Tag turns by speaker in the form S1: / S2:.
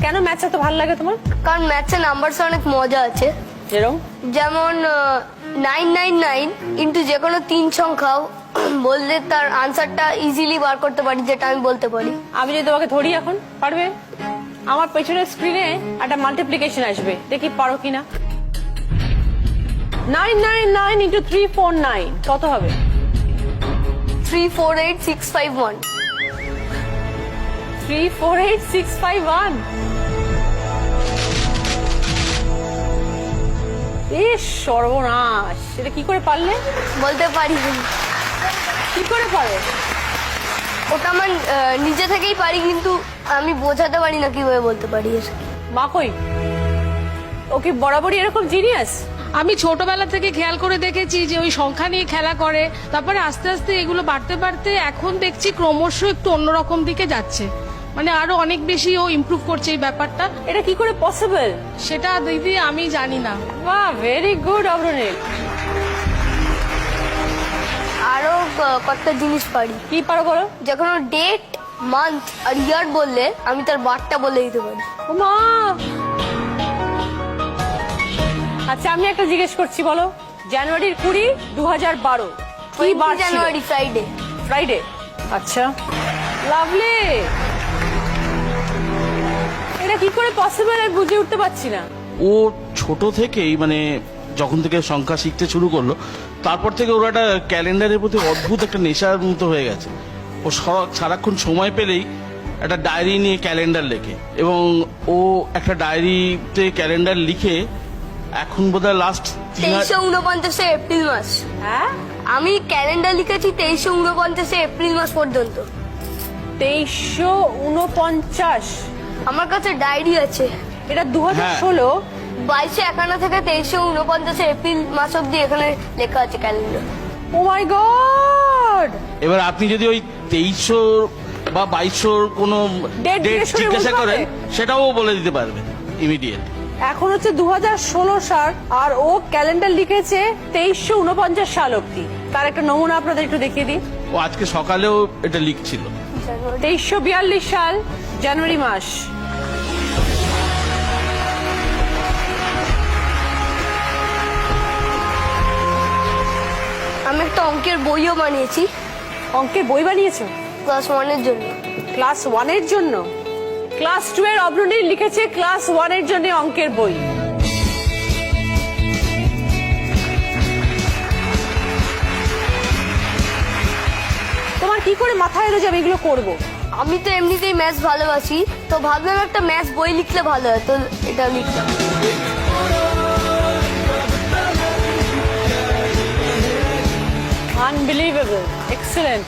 S1: কেন ম্যাথস এত ভালো লাগে তোমার?
S2: কারণ ম্যাথসে নাম্বারস অনেক মজা আছে।
S1: এরকম
S2: যেমন 999 ইন্টু যে কোনো 3 সংখ্যাও বললে তার আনসারটা ইজিলি বার করতে পারি, যেটা আমি বলতে পারি।
S1: আমি যদি তোমাকে ধরি এখন, পারবে? আমার পেছনের স্ক্রিনে একটা মাল্টিপ্লিকেশন আসবে, দেখি পারো কিনা। 999 ইন্টু 349 কত হবে?
S2: 348651।
S1: 348651। সর্বনাশ, এটা কি করে পারলে?
S2: বলতে পারি,
S1: কি করে পারো?
S2: ওটা আমার নিজে থেকেই পারি, কিন্তু আমি বোঝাতে পারি না কিভাবে বলতে পারি।
S1: মা কই? ও কি বরাবরই এরকম জিনিয়াস?
S3: আমি ছোটবেলা থেকে খেয়াল করে দেখেছি যে ওই সংখ্যা নিয়ে খেলা করে, তারপরে আস্তে আস্তে এগুলো বাড়তে বাড়তে এখন দেখছি ক্রমশ একটু অন্যরকম দিকে যাচ্ছে, মানে আরো অনেক বেশি ও ইমপ্রুভ করছে এই ব্যাপারটা।
S1: এটা কি করে পসিবল?
S3: সেটা দিদি আমি জানি না।
S1: বাহ, ভেরি গুড অগ্রণীল।
S2: আরো কয়েকটা জিনিস পারি।
S1: কি পারো বলো?
S2: যে কোনো ডেট, মান্থ আর ইয়ার বললে আমি তার বারটা বলে দিতে পারি।
S1: ও মা! আচ্ছা, আমি একটা জিজ্ঞেস করছি, বলো। জানুয়ারির 20, 2012 কি বার ছিল?
S2: জানুয়ারি, ফ্রাইডে।
S1: ফ্রাইডে। আচ্ছা, লাভলি। এটা কি করে পসিবল আমি বুঝে উঠতে পারছি না।
S4: ও ছোট থেকেই মানে যখন থেকে সংখ্যা শিখতে শুরু করলো, তারপর থেকে ওর একটা ক্যালেন্ডারের প্রতি অদ্ভুত একটা নেশার মতো হয়ে গেছে। ও সারাক্ষণ সময় পেলেই একটা ডায়েরি নিয়ে ক্যালেন্ডার লেখে, এবং ও একটা ডায়েরিতে ক্যালেন্ডার লিখে এখন বোধহয় লাস্ট
S2: 2349 এপ্রিল মাস।
S1: হ্যাঁ,
S2: আমি ক্যালেন্ডার লিখেছি 2349 এপ্রিল মাস পর্যন্ত।
S1: 2349।
S2: আমার কাছে ডায়েরি আছে।
S1: এটা 2016।
S2: 2251 থেকে 2349 এপ্রিল মাস অব্দি এখানে লেখা আছে ক্যালেন্ডার।
S1: ও মাই গড!
S4: এবার আপনি যদি ওই 2300 বা 2200 কোনো
S1: Date
S4: ডেট
S1: জিজ্ঞেস করে
S4: জিজ্ঞাসা
S1: বলতে
S4: করেন,
S1: পারবে?
S4: সেটাও ও বলে দিতে পারবে ইমিডিয়েট।
S1: এখন হচ্ছে 2016 সাল, আর ও ক্যালেন্ডার লিখেছে 2349 সাল অব্দি। তার একটা নমুনা আপনাদের একটু দেখিয়ে দিই।
S4: ও আজকে সকালেও এটা লিখছিল।
S1: 2342 সাল জানুয়ারি মাস।
S2: আমি একটা অঙ্কের বইও বানিয়েছি
S1: অঙ্কের বই বানিয়েছো?
S2: ক্লাস 1 এর জন্য।
S1: ক্লাস 1 এর জন্য? ক্লাস 2 এর অগ্রণীল লিখেছে ক্লাস 1 এর জন্য অঙ্কের বই। তোমার কি করে মাথায় এলো যে আমি এগুলো করবো?
S2: আমি তো এমনিতেই ম্যাথস ভালোবাসি, তো ভাবলাম একটা ম্যাথস বই লিখলে ভালো হয়, তো এটা লিখলাম।
S1: Unbelievable, excellent.